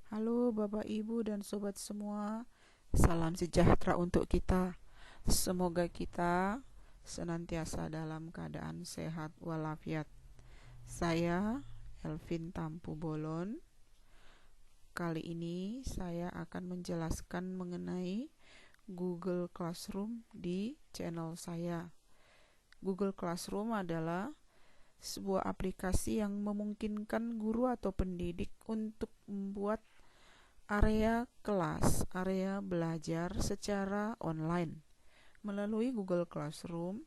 Halo Bapak Ibu dan Sobat semua, salam sejahtera untuk kita. Semoga kita senantiasa dalam keadaan sehat walafiat. Saya Elvin Tampu Bolon. Kali ini saya akan menjelaskan mengenai Google Classroom di channel saya. Google Classroom adalah sebuah aplikasi yang memungkinkan guru atau pendidik untuk membuat area kelas, area belajar secara online. Melalui Google Classroom,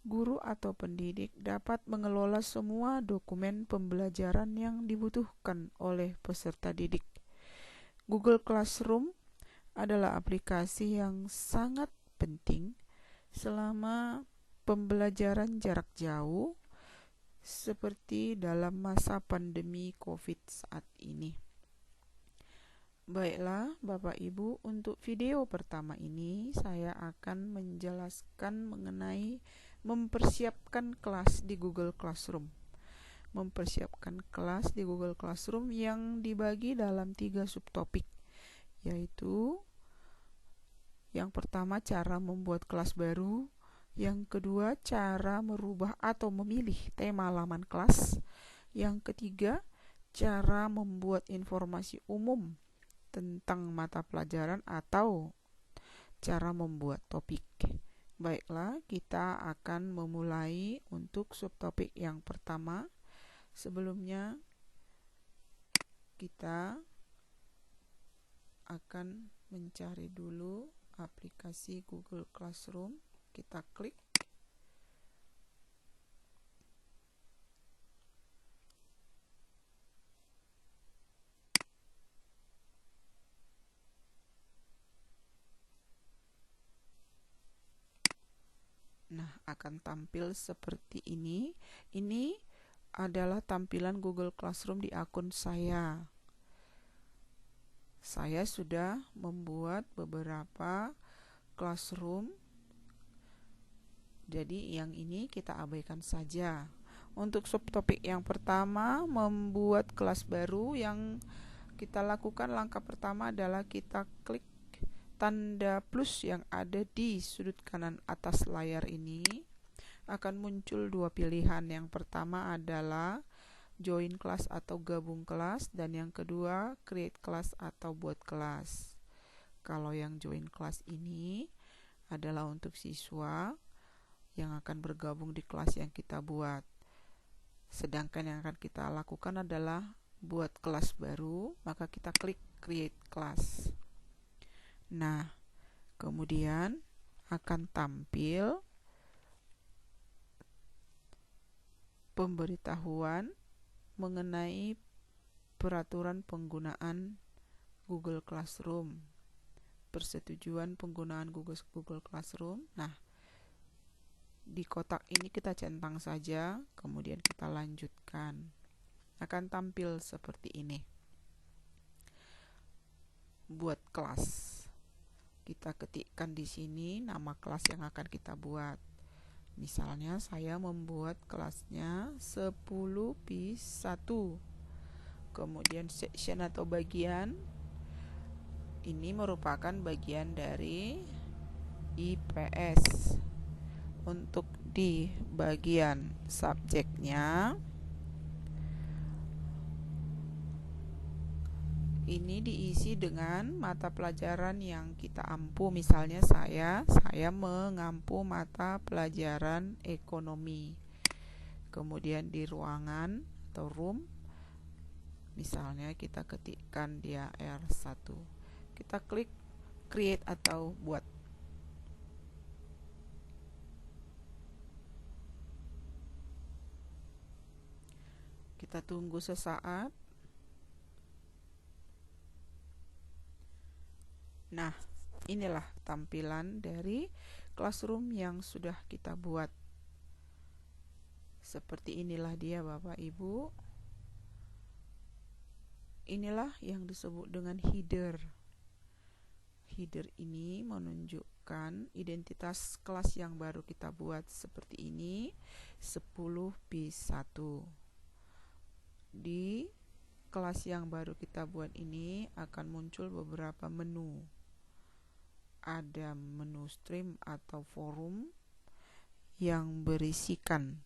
guru atau pendidik dapat mengelola semua dokumen pembelajaran yang dibutuhkan oleh peserta didik. Google Classroom adalah aplikasi yang sangat penting selama pembelajaran jarak jauh seperti dalam masa pandemi COVID saat ini. Baiklah Bapak Ibu, untuk video pertama ini saya akan menjelaskan mengenai mempersiapkan kelas di Google Classroom. Mempersiapkan kelas di Google Classroom yang dibagi dalam 3 subtopik, yaitu yang pertama cara membuat kelas baru, yang kedua cara merubah atau memilih tema halaman kelas, yang ketiga cara membuat informasi umum tentang mata pelajaran atau cara membuat topik. Baiklah, kita akan memulai untuk subtopik yang pertama. Sebelumnya kita akan mencari dulu aplikasi Google Classroom. Kita klik. Nah, akan tampil seperti ini. Ini adalah tampilan Google Classroom di akun saya. Saya sudah membuat beberapa classroom, jadi yang ini kita abaikan saja. Untuk subtopik yang pertama, membuat kelas baru, yang kita lakukan langkah pertama adalah kita klik tanda plus yang ada di sudut kanan atas layar ini. Akan muncul 2 pilihan. Yang pertama adalah join kelas atau gabung kelas, dan yang kedua create kelas atau buat kelas. Kalau yang join kelas ini adalah untuk siswa yang akan bergabung di kelas yang kita buat. Sedangkan yang akan kita lakukan adalah buat kelas baru, maka kita klik create class. Nah, kemudian akan tampil pemberitahuan mengenai peraturan penggunaan Google Classroom, persetujuan penggunaan Google Classroom. Nah, di kotak ini kita centang saja, kemudian kita lanjutkan. Akan tampil seperti ini. Buat kelas. Kita ketikkan di sini nama kelas yang akan kita buat. Misalnya saya membuat kelasnya 10-1. Kemudian section atau bagian ini merupakan bagian dari IPS. Untuk di bagian subjeknya ini diisi dengan mata pelajaran yang kita ampu. Misalnya saya mengampu mata pelajaran ekonomi. Kemudian di ruangan atau room, misalnya kita ketikkan dia R1. Kita klik create atau buat. Kita tunggu sesaat. Nah, inilah tampilan dari classroom yang sudah kita buat. Seperti inilah dia Bapak Ibu. Inilah yang disebut dengan header. Header ini menunjukkan identitas kelas yang baru kita buat, seperti ini, 10-1. Di kelas yang baru kita buat ini akan muncul beberapa menu. Ada menu stream atau forum yang berisikan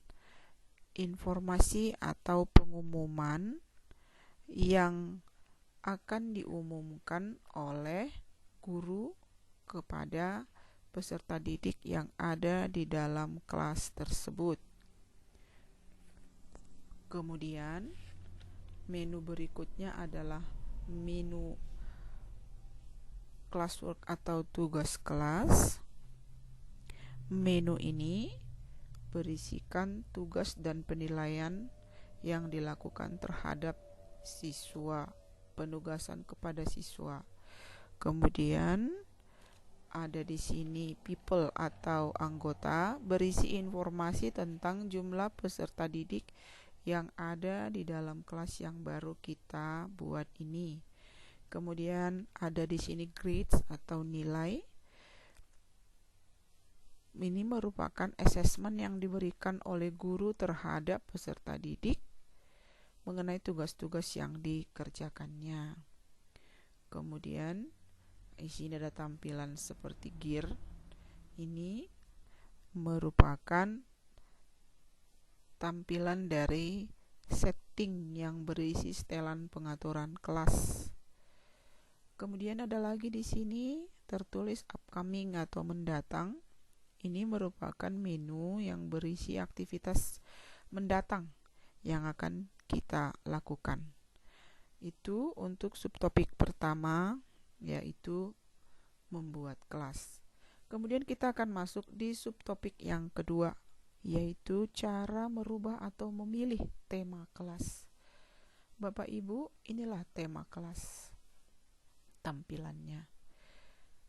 informasi atau pengumuman yang akan diumumkan oleh guru kepada peserta didik yang ada di dalam kelas tersebut. Kemudian menu berikutnya adalah menu classwork atau tugas kelas. Menu ini berisikan tugas dan penilaian yang dilakukan terhadap siswa, penugasan kepada siswa. Kemudian ada di sini people atau anggota, berisi informasi tentang jumlah peserta didik yang ada di dalam kelas yang baru kita buat ini. Kemudian ada di sini grades atau nilai. Ini merupakan assessment yang diberikan oleh guru terhadap peserta didik mengenai tugas-tugas yang dikerjakannya. Kemudian di sini ada tampilan seperti gear. Ini merupakan tampilan dari setting yang berisi setelan pengaturan kelas. Kemudian ada lagi di sini tertulis upcoming atau mendatang. Ini merupakan menu yang berisi aktivitas mendatang yang akan kita lakukan. Itu untuk subtopik pertama, yaitu membuat kelas. Kemudian kita akan masuk di subtopik yang kedua, yaitu cara merubah atau memilih tema kelas. Bapak Ibu, inilah tema kelas tampilannya.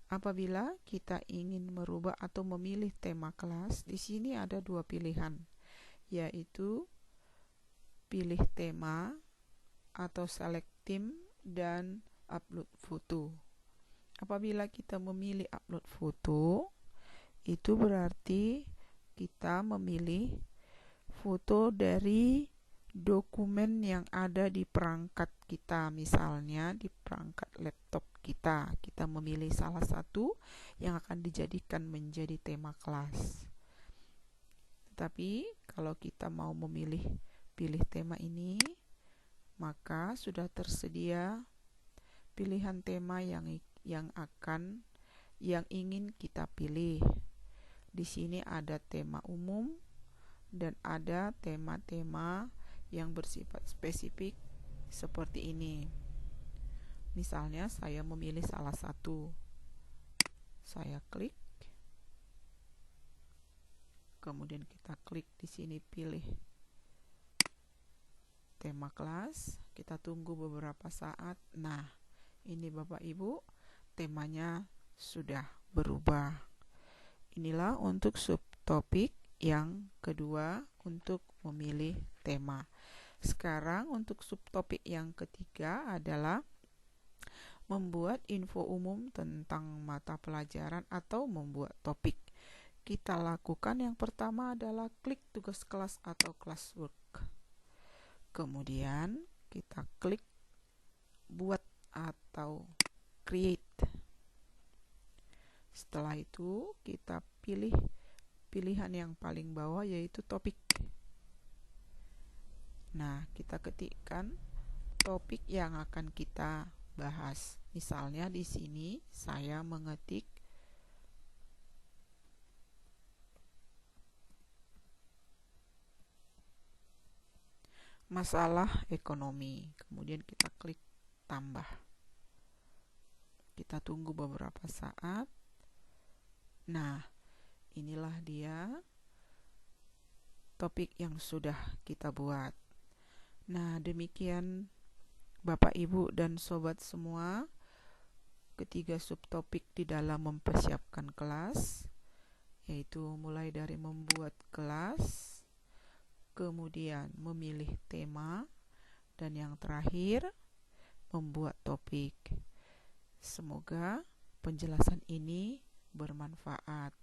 Apabila kita ingin merubah atau memilih tema kelas, di sini ada dua pilihan, yaitu pilih tema atau select theme dan upload foto. Apabila kita memilih upload foto, itu berarti kita memilih foto dari dokumen yang ada di perangkat kita, misalnya di perangkat laptop kita. Kita memilih salah satu yang akan dijadikan menjadi tema kelas. Tetapi kalau kita mau pilih tema ini, maka sudah tersedia pilihan tema yang ingin kita pilih. Di sini ada tema umum dan ada tema-tema yang bersifat spesifik seperti ini. Misalnya saya memilih salah satu. Saya klik. Kemudian kita klik di sini pilih tema kelas. Kita tunggu beberapa saat. Nah, ini Bapak Ibu, temanya sudah berubah. Inilah untuk subtopik yang kedua untuk memilih tema. Sekarang untuk subtopik yang ketiga adalah membuat info umum tentang mata pelajaran atau membuat topik. Kita lakukan yang pertama adalah klik tugas kelas atau classwork. Kemudian kita klik buat atau create. Setelah itu kita pilih pilihan yang paling bawah, yaitu topik. Nah, kita ketikkan topik yang akan kita bahas. Misalnya di sini saya mengetik masalah ekonomi. Kemudian kita klik tambah. Kita tunggu beberapa saat. Nah, inilah dia topik yang sudah kita buat. Nah, demikian Bapak, Ibu, dan Sobat semua, ketiga subtopik di dalam mempersiapkan kelas, yaitu mulai dari membuat kelas, kemudian memilih tema, dan yang terakhir membuat topik. Semoga penjelasan ini bermanfaat.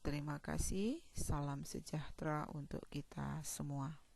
Terima kasih. Salam sejahtera untuk kita semua.